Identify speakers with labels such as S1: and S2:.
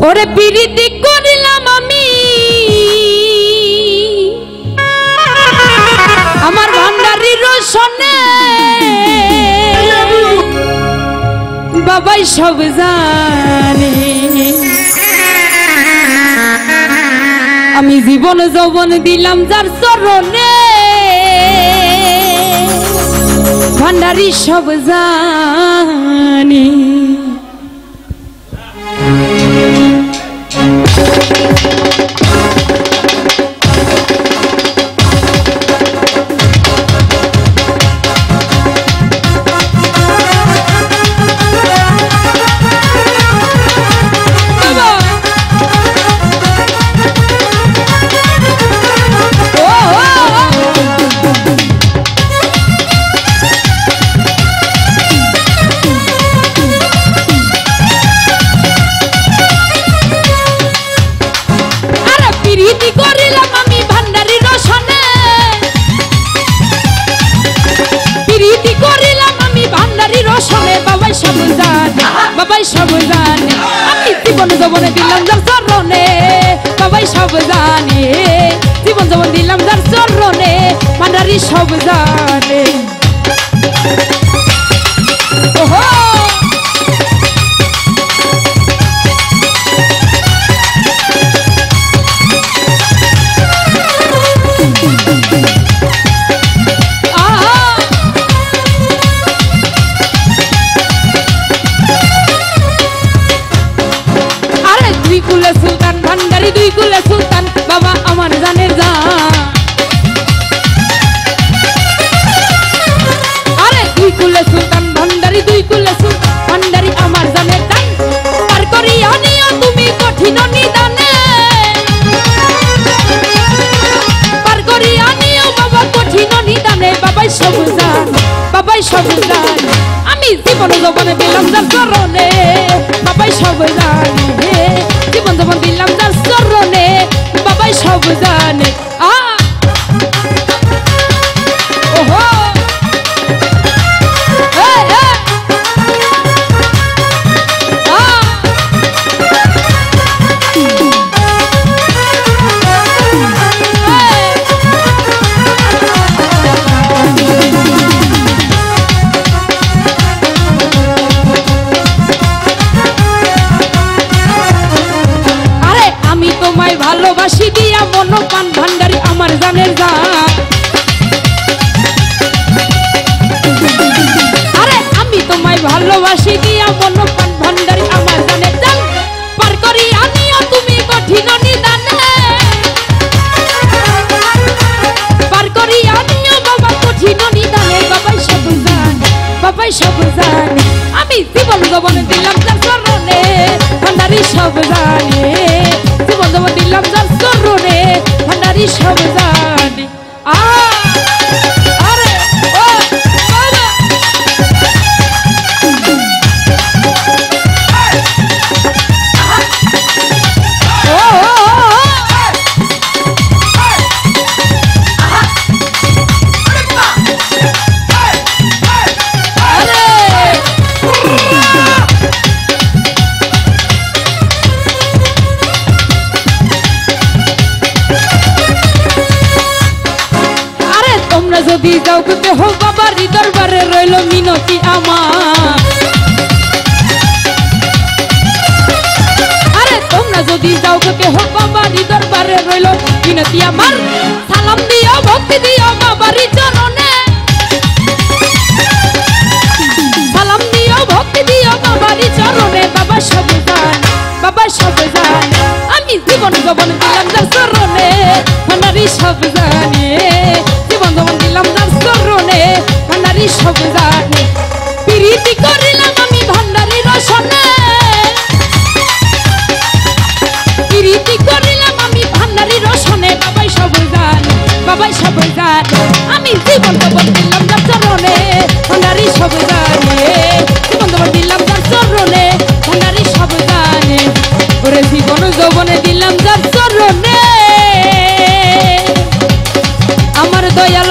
S1: ওরে পিরিতি করিলাম আমি আমার ভান্ডারির রসনে বাবাই সব জানে আমি জীবন যৌবন দিলাম যার চরণে ভান্ডারি সব জানে বাবাই সব জানে আমি জীবন যৌবন দিলাম যার চরণে বাবাই সব জানে জীবন যৌবন দিলাম যার চরণে ভান্ডারি সব জানে ওহো সুলতান ভান্ডারি দুই কুলে সুলতান বাবা আমার জানের জান আরে দুই কুলে সুলতান ভান্ডারি দুই কুলে সুলতান ভান্ডারি আমার জানের জান পার করিয়া নিও তুমি কঠিন নিদানে পার করিয়া নিও বাবা কঠিন নিদানে বাবাই সব জান বাবাই সব জান আমি জীবন যৌবন দিলাম যার চরণে বাবাই সব জানে জীবন যৌবন দিলাম যার চরণে বাবাই সব জানে ওহো ভালোবাসি দিয়া মন পান ভান্ডারি আমার জানের জান আরে আমি তোমায় ভালোবাসি দিয়া মন পান ভান্ডারি আমার জানের জান পার করি আনিও তুমি কঠিন নিদানে পার করি আনিও বাবা কঠিন নিদানে বাবাই সব জানে বাবাই সব জানে আমি জীবন যৌবন দিলাম যার চরণে ভান্ডারি সব জানে জীবন যৌবন দিলাম যার চরণে ভান্ডারি সব জানে আরে ও যদি যাও করতে হো বাবারি দরবারে রইল মিনতি আমার আরে তোমরা যদি যাও করতে হো বাবারি দরবারে রইল মিনতি আমার সালাম দিও ভক্তি দিও বাবারি চরণে সালাম দিও ভক্তি দিও বাবারি চরণে বাবা সব জানে বাবা সব জানে আমি জীবন যৌবন দিলাম যার চরণে ভান্ডারি সব জানে জীবন যৌবন দিলাম যার চরণে ভান্ডারি সব জানে প্রীতি করিলাম আমি ভান্ডারি রসনে প্রীতি করিলাম আমি ভান্ডারি রসনে বাবাই সব জানে বাবাই সব জানে আমি জীবন যৌবন দিলাম যার চরণে ভান্ডারি সব জানে জীবন যৌবন দিলাম যার চরণে ভান্ডারি সব জানে ওরে জীবন যৌবনে দিলাম যার চরণে আমার দয়াল